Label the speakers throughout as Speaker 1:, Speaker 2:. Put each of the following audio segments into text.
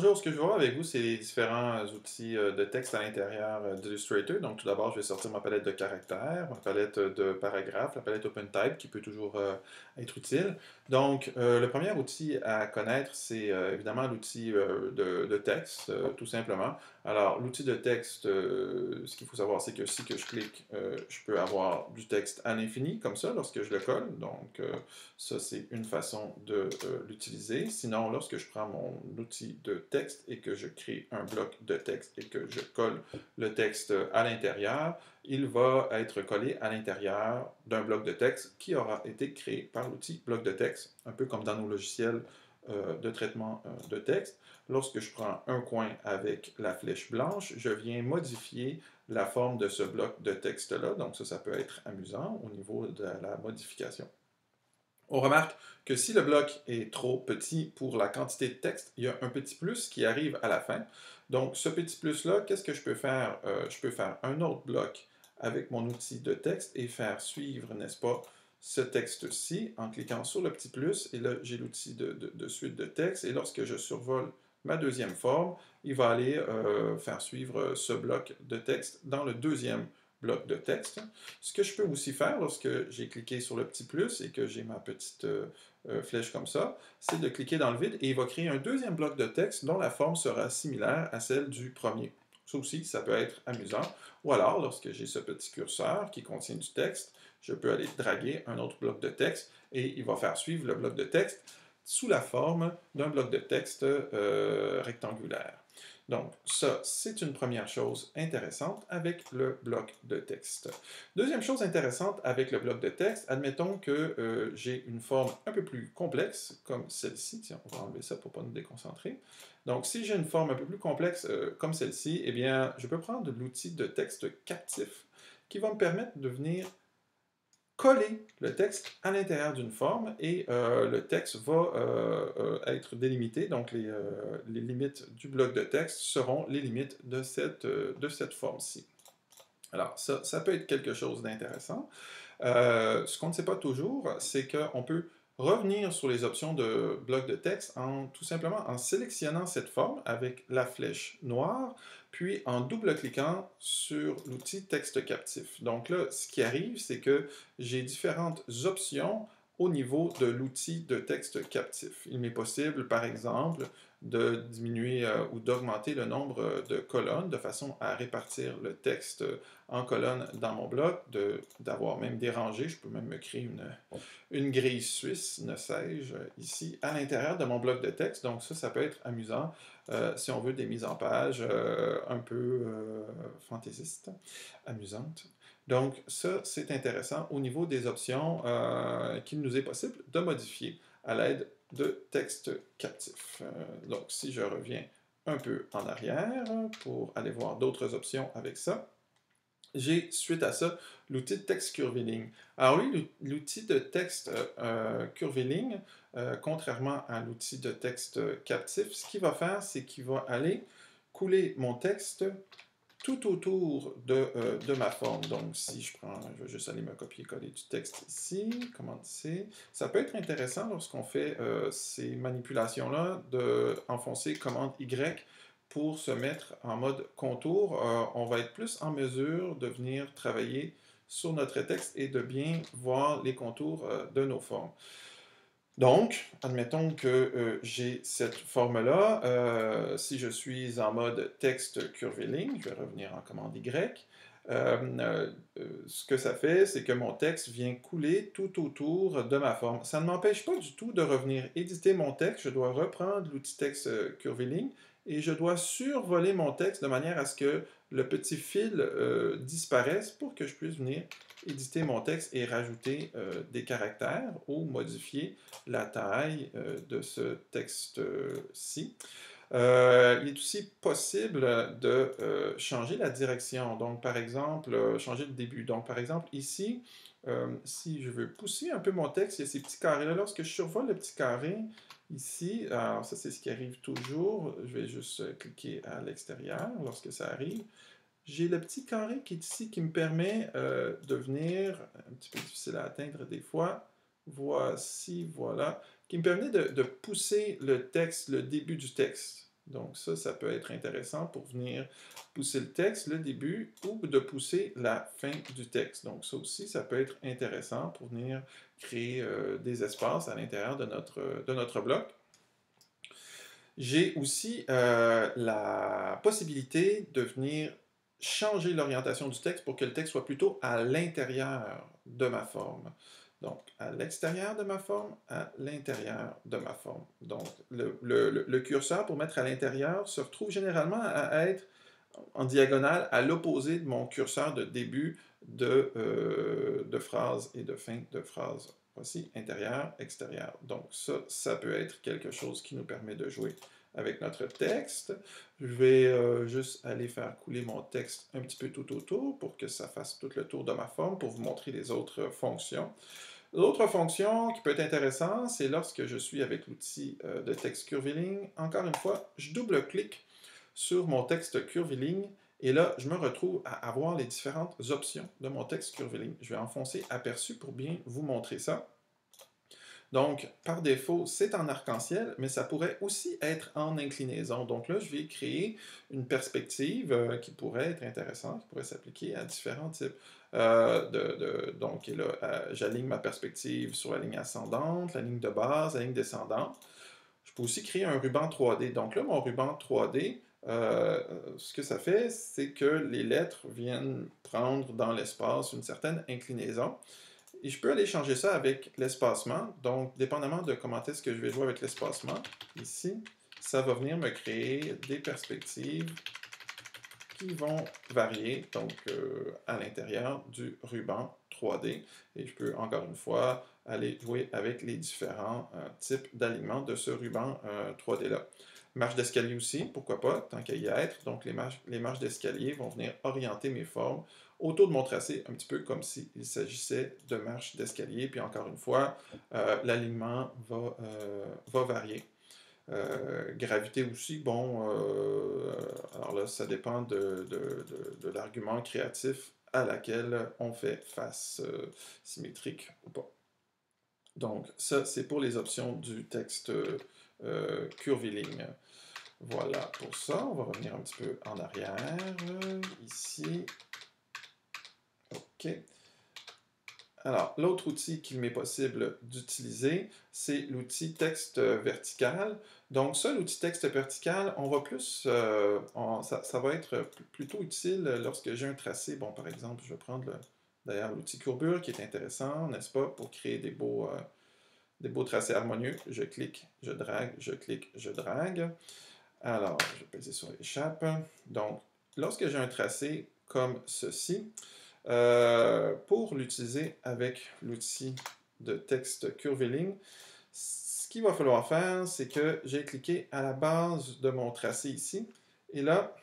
Speaker 1: Bonjour, ce que je vais voir avec vous, c'est les différents outils de texte à l'intérieur d'Illustrator. Donc, tout d'abord, je vais sortir ma palette de caractères, ma palette de paragraphes, la palette OpenType qui peut toujours être utile. Donc, le premier outil à connaître, c'est évidemment l'outil de texte, tout simplement. Alors, l'outil de texte, ce qu'il faut savoir, c'est que si que je clique, je peux avoir du texte à l'infini, comme ça, lorsque je le colle. Donc, ça, c'est une façon de l'utiliser. Sinon, lorsque je prends mon outil de texte et que je crée un bloc de texte et que je colle le texte à l'intérieur, il va être collé à l'intérieur d'un bloc de texte qui aura été créé par l'outil bloc de texte, un peu comme dans nos logiciels de traitement de texte. Lorsque je prends un coin avec la flèche blanche, je viens modifier la forme de ce bloc de texte-là. Donc ça peut être amusant au niveau de la modification. On remarque que si le bloc est trop petit pour la quantité de texte, il y a un petit plus qui arrive à la fin. Donc, ce petit plus-là, qu'est-ce que je peux faire? Je peux faire un autre bloc avec mon outil de texte et faire suivre, n'est-ce pas, ce texte-ci en cliquant sur le petit plus. Et là, j'ai l'outil de suite de texte. Et lorsque je survole ma deuxième forme, il va aller faire suivre ce bloc de texte dans le deuxième bloc de texte. Ce que je peux aussi faire lorsque j'ai cliqué sur le petit plus et que j'ai ma petite flèche comme ça, c'est de cliquer dans le vide et il va créer un deuxième bloc de texte dont la forme sera similaire à celle du premier. Ça aussi, ça peut être amusant. Ou alors, lorsque j'ai ce petit curseur qui contient du texte, je peux aller draguer un autre bloc de texte et il va faire suivre le bloc de texte sous la forme d'un bloc de texte rectangulaire. Donc, ça, c'est une première chose intéressante avec le bloc de texte. Deuxième chose intéressante avec le bloc de texte, admettons que j'ai une forme un peu plus complexe, comme celle-ci. Tiens, on va enlever ça pour ne pas nous déconcentrer. Donc, si j'ai une forme un peu plus complexe comme celle-ci, eh bien, je peux prendre l'outil de texte captif qui va me permettre de venir coller le texte à l'intérieur d'une forme et le texte va être délimité. Donc, les limites du bloc de texte seront les limites de cette forme-ci. Alors, ça peut être quelque chose d'intéressant. Ce qu'on ne sait pas toujours, c'est qu'on peut revenir sur les options de bloc de texte tout simplement en sélectionnant cette forme avec la flèche noire, puis en double-cliquant sur l'outil texte captif. Donc là, ce qui arrive, c'est que j'ai différentes options au niveau de l'outil de texte captif. Il m'est possible, par exemple, de diminuer ou d'augmenter le nombre de colonnes de façon à répartir le texte en colonnes dans mon bloc, d'avoir même des rangées. Je peux même me créer une grille suisse, ne sais-je, ici, à l'intérieur de mon bloc de texte. Donc ça peut être amusant si on veut des mises en page un peu fantaisistes, amusantes. Donc ça, c'est intéressant au niveau des options qu'il nous est possible de modifier à l'aide de texte captif. Donc si je reviens un peu en arrière pour aller voir d'autres options avec ça, j'ai, suite à ça, l'outil de texte curviligne. Alors lui, l'outil de texte curviligne, contrairement à l'outil de texte captif, ce qu'il va faire, c'est qu'il va aller couler mon texte tout autour de ma forme. Donc, si je vais juste aller me copier-coller du texte ici, commande C. Ça peut être intéressant lorsqu'on fait ces manipulations-là, d'enfoncer commande Y pour se mettre en mode contour. On va être plus en mesure de venir travailler sur notre texte et de bien voir les contours de nos formes. Donc, admettons que j'ai cette forme-là. Si je suis en mode texte curviligne, je vais revenir en commande Y. Ce que ça fait, c'est que mon texte vient couler tout autour de ma forme. Ça ne m'empêche pas du tout de revenir éditer mon texte. Je dois reprendre l'outil texte curviligne et je dois survoler mon texte de manière à ce que le petit fil disparaisse pour que je puisse venir éditer mon texte et rajouter des caractères ou modifier la taille de ce texte-ci. Il est aussi possible de changer la direction. Donc, par exemple, changer le début. Donc, par exemple, ici, si je veux pousser un peu mon texte, il y a ces petits carrés-là. Lorsque je survole le petit carré, ici, alors ça, c'est ce qui arrive toujours. Je vais juste cliquer à l'extérieur lorsque ça arrive. J'ai le petit carré qui est ici qui me permet de venir, un petit peu difficile à atteindre des fois, voici, voilà, qui me permet de pousser le texte, le début du texte. Donc ça peut être intéressant pour venir pousser le texte, le début, ou de pousser la fin du texte. Donc ça aussi, ça peut être intéressant pour venir créer des espaces à l'intérieur de notre bloc. J'ai aussi la possibilité de venir changer l'orientation du texte pour que le texte soit plutôt à l'intérieur de ma forme. Donc, à l'extérieur de ma forme, à l'intérieur de ma forme. Donc, le curseur pour mettre à l'intérieur se retrouve généralement à être en diagonale à l'opposé de mon curseur de début de phrase et de fin de phrase. Voici intérieur, extérieur. Donc ça peut être quelque chose qui nous permet de jouer avec notre texte. Je vais juste aller faire couler mon texte un petit peu tout autour pour que ça fasse tout le tour de ma forme pour vous montrer les autres fonctions. L'autre fonction qui peut être intéressante, c'est lorsque je suis avec l'outil de texte curviligne. Encore une fois, je double-clique sur mon texte curviligne et là, je me retrouve à avoir les différentes options de mon texte curviligne. Je vais enfoncer aperçu pour bien vous montrer ça. Donc, par défaut, c'est en arc-en-ciel, mais ça pourrait aussi être en inclinaison. Donc là, je vais créer une perspective qui pourrait être intéressante, qui pourrait s'appliquer à différents types. Donc, là, j'aligne ma perspective sur la ligne ascendante, la ligne de base, la ligne descendante. Je peux aussi créer un ruban 3D. Donc là, mon ruban 3D, ce que ça fait, c'est que les lettres viennent prendre dans l'espace une certaine inclinaison. Et je peux aller changer ça avec l'espacement. Donc, dépendamment de comment est-ce que je vais jouer avec l'espacement, ici, ça va venir me créer des perspectives qui vont varier donc, à l'intérieur du ruban 3D. Et je peux, encore une fois, aller jouer avec les différents types d'alignement de ce ruban 3D-là. Marche d'escalier aussi, pourquoi pas, tant qu'à y être. Donc, les marches d'escalier vont venir orienter mes formes autour de mon tracé, un petit peu comme s'il s'agissait de marches d'escalier. Puis encore une fois, l'alignement va varier. Gravité aussi, bon, alors là, ça dépend de l'argument créatif à laquelle on fait face, symétrique ou pas. Donc, ça, c'est pour les options du texte curviligne. Voilà pour ça. On va revenir un petit peu en arrière, ici. OK. Alors, l'autre outil qu'il m'est possible d'utiliser, c'est l'outil texte vertical. Donc ça, l'outil texte vertical, on va plus, ça va être plutôt utile lorsque j'ai un tracé. Bon, par exemple, je vais prendre d'ailleurs l'outil courbure qui est intéressant, n'est-ce pas, pour créer des beaux tracés harmonieux. Je clique, je drague, je clique, je drague. Alors, je vais peser sur l'échappe. Donc, lorsque j'ai un tracé comme ceci, pour l'utiliser avec l'outil de texte curviligne, ce qu'il va falloir faire, c'est que j'ai cliqué à la base de mon tracé ici, et là,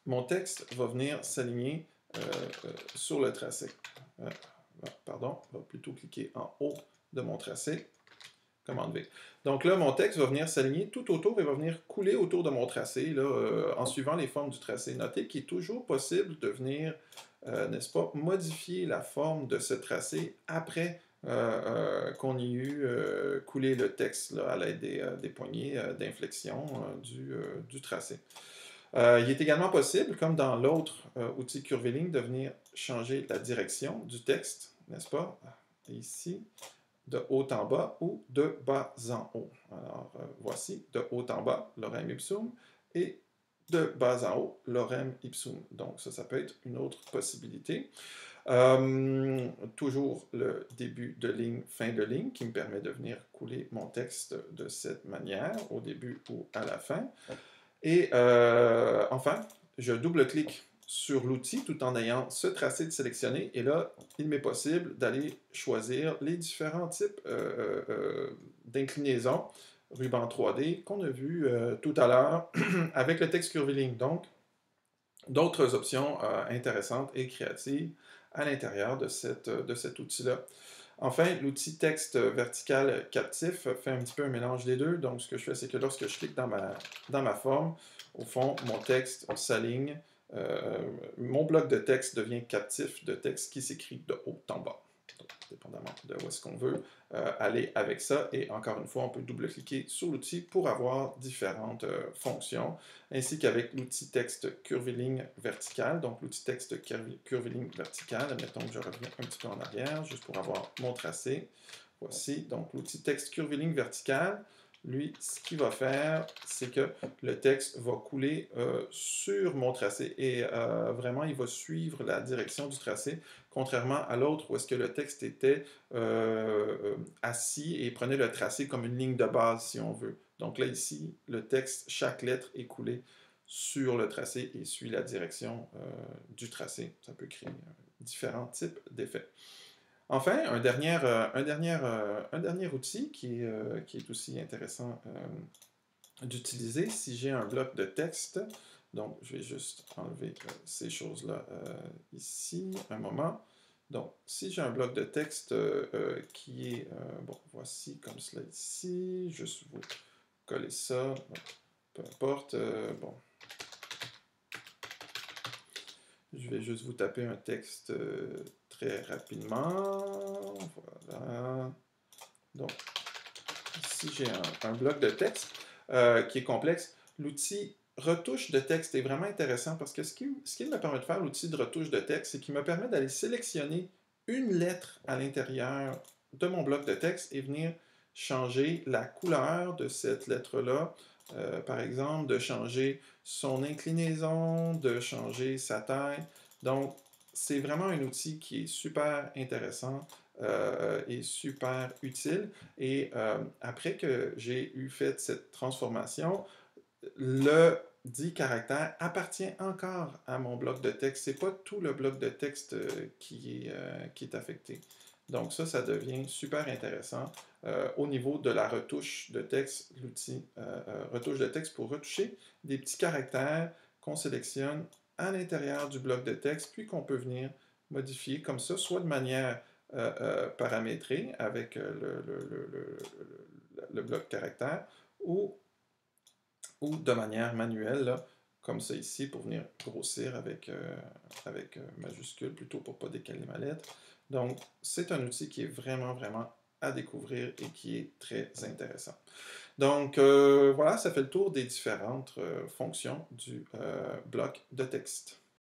Speaker 1: mon texte va venir s'aligner sur le tracé. Pardon, on va plutôt cliquer en haut de mon tracé. Commande V. Donc là, mon texte va venir s'aligner tout autour et va venir couler autour de mon tracé, là, en suivant les formes du tracé. Notez qu'il est toujours possible de venir, n'est-ce pas, modifier la forme de ce tracé après qu'on ait eu coulé le texte là, à l'aide des poignées d'inflexion du tracé. Il est également possible, comme dans l'autre outil curviligne, de venir changer la direction du texte, n'est-ce pas, ici, de haut en bas ou de bas en haut. Alors, voici de haut en bas, lorem ipsum, et de bas en haut, lorem ipsum. Donc, ça peut être une autre possibilité. Toujours le début de ligne, fin de ligne, qui me permet de venir couler mon texte de cette manière, au début ou à la fin. Et enfin, je double-clique sur l'outil tout en ayant ce tracé de sélectionné. Et là, il m'est possible d'aller choisir les différents types d'inclinaisons ruban 3D qu'on a vu tout à l'heure avec le texte curviligne. Donc, d'autres options intéressantes et créatives à l'intérieur de cet outil-là. Enfin, l'outil texte vertical captif fait un petit peu un mélange des deux. Donc, ce que je fais, c'est que lorsque je clique dans ma forme, au fond, mon texte s'aligne. Mon bloc de texte devient captif de texte qui s'écrit de haut en bas. dépendamment de où est-ce qu'on veut aller avec ça. Et encore une fois, on peut double-cliquer sur l'outil pour avoir différentes fonctions, ainsi qu'avec l'outil texte curviligne vertical. Donc, l'outil texte curviligne vertical, admettons que je reviens un petit peu en arrière, juste pour avoir mon tracé. Voici, donc l'outil texte curviligne vertical. Lui, ce qu'il va faire, c'est que le texte va couler sur mon tracé et vraiment, il va suivre la direction du tracé, contrairement à l'autre où est-ce que le texte était assis et prenait le tracé comme une ligne de base, si on veut. Donc là, ici, le texte, chaque lettre est coulée sur le tracé et suit la direction du tracé. Ça peut créer différents types d'effets. Enfin, un dernier outil qui est aussi intéressant d'utiliser si j'ai un bloc de texte. Donc, je vais juste enlever ces choses-là ici, un moment. Donc, si j'ai un bloc de texte qui est, bon, voici comme cela ici, juste vous coller ça, bon, peu importe, bon. Je vais juste vous taper un texte très rapidement. Voilà. Donc, si j'ai un bloc de texte qui est complexe, l'outil retouche de texte est vraiment intéressant parce que ce qu'il me permet de faire, l'outil de retouche de texte, c'est qu'il me permet d'aller sélectionner une lettre à l'intérieur de mon bloc de texte et venir changer la couleur de cette lettre-là. Par exemple, de changer son inclinaison, de changer sa taille. Donc, c'est vraiment un outil qui est super intéressant et super utile. Et après que j'ai eu fait cette transformation, le dit caractère appartient encore à mon bloc de texte. Ce n'est pas tout le bloc de texte qui est affecté. Donc ça devient super intéressant au niveau de la retouche de texte, l'outil retouche de texte pour retoucher des petits caractères qu'on sélectionne à l'intérieur du bloc de texte, puis qu'on peut venir modifier comme ça, soit de manière paramétrée avec le bloc caractère, ou de manière manuelle, là, comme ça ici, pour venir grossir avec majuscule, plutôt pour ne pas décaler ma lettre. Donc, c'est un outil qui est vraiment, vraiment à découvrir et qui est très intéressant. Donc, voilà, ça fait le tour des différentes fonctions du bloc de texte.